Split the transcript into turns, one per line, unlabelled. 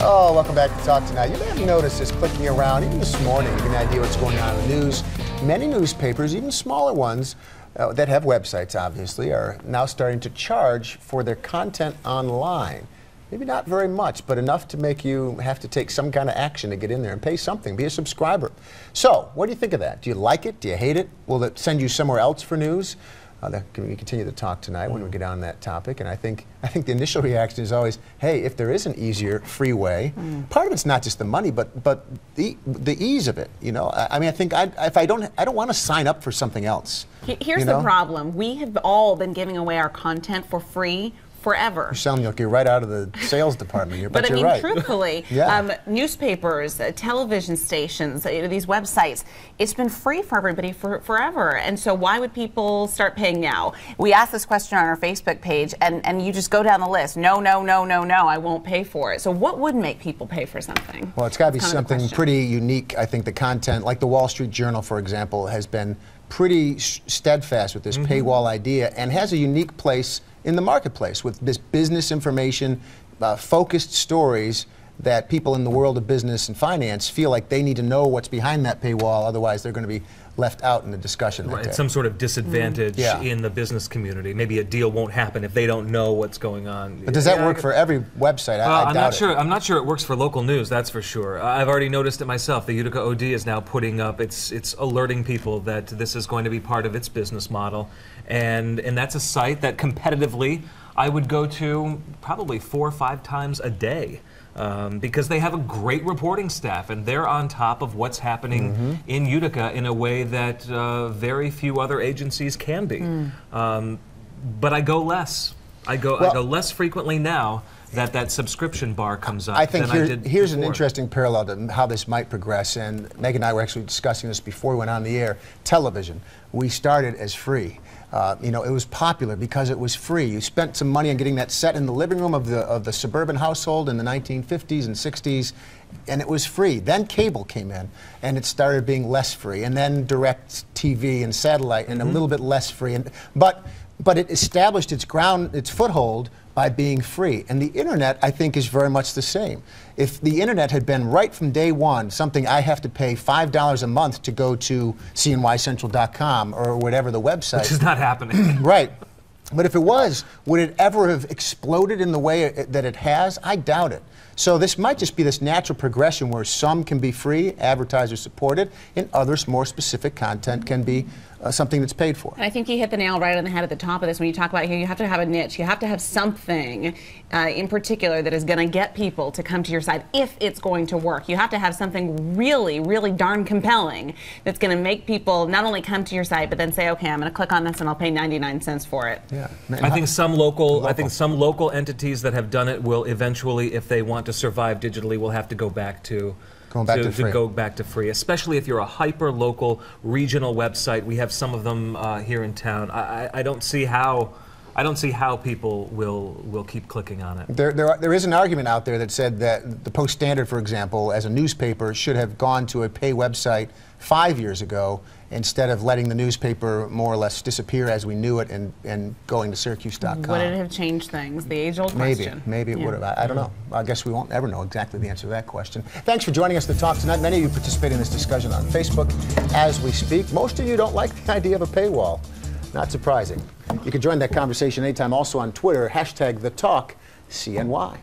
Oh, welcome back to Talk Tonight. You may have noticed this clicking around, even this morning, to get an idea what's going on in the news. Many newspapers, even smaller ones, that have websites, obviously, are now starting to charge for their content online. Maybe not very much, but enough to make you have to take some kind of action to get in there and pay something, be a subscriber. So, what do you think of that? Do you like it? Do you hate it? Will it send you somewhere else for news? We continue to talk tonight when we get on that topic, and I think the initial reaction is always, hey, if there is an easier, free way, part of it's not just the money, but the ease of it. You know, I mean, I think if I don't want to sign up for something else.
Here's the problem: we have all been giving away our content for free forever.
You're sounding like you're right out of the sales department here, but
I
you're
mean,
right.
truthfully, newspapers, television stations, these websites, it's been free for everybody forever. And so why would people start paying now? We asked this question on our Facebook page, and you just go down the list. No, no, no, no, no, I won't pay for it. So what would make people pay for something?
Well, it's got to be something pretty unique. I think the content, like the Wall Street Journal, for example, has been pretty steadfast with this paywall idea and has a unique place in the marketplace with this business information, focused stories that people in the world of business and finance feel like they need to know what's behind that paywall, otherwise they're going to be left out in the discussion.
Right, some sort of disadvantage in the business community. Maybe a deal won't happen if they don't know what's going on.
But does that work for every website? I doubt it.
I'm not sure it works for local news, that's for sure. I've already noticed it myself. The Utica OD is now putting up, it's alerting people that this is going to be part of its business model. And that's a site that competitively I would go to probably 4 or 5 times a day. Because they have a great reporting staff and they're on top of what's happening in Utica in a way that very few other agencies can be. But I go less. I go less frequently now that subscription bar comes up.
I think here's an
before.
Interesting parallel to how this might progress, and Meg and I were actually discussing this before we went on the air. Television. We started as free. You know, it was popular because it was free. You spent some money on getting that set in the living room of the suburban household in the 1950s and 60s, and it was free. Then cable came in, and it started being less free, and then direct TV and satellite, and a little bit less free. But it established its foothold by being free. And the internet, I think, is very much the same. If the internet had been right from day one, something I have to pay $5 a month to go to cnycentral.com or whatever the website.
Which is not happening.
Right. But if it was, would it ever have exploded in the way that it has? I doubt it. So this might just be this natural progression where some can be free, advertiser supported, and others, more specific content, can be something that's paid for.
And I think you hit the nail right on the head at the top of this when you talk about here, you have to have a niche. You have to have something in particular that is going to get people to come to your site if it's going to work. You have to have something really, really darn compelling that's going to make people not only come to your site, but then say, okay, I'm going to click on this and I'll pay 99 cents for it.
Yeah.
I think some local entities that have done it will eventually, if they want to survive digitally, will have to go back to free, especially if you're a hyper-local regional website. We have some of them here in town. I don't see how people will keep clicking on it.
There is an argument out there that said that the Post-Standard, for example, as a newspaper, should have gone to a pay website 5 years ago instead of letting the newspaper more or less disappear as we knew it and going to Syracuse.com.
Would it have changed things? The age-old question.
Maybe it would have. I don't know. I guess we won't ever know exactly the answer to that question. Thanks for joining us to talk tonight. Many of you participate in this discussion on Facebook as we speak. Most of you don't like the idea of a paywall. Not surprising. You can join that conversation anytime also on Twitter, #TheTalkCNY.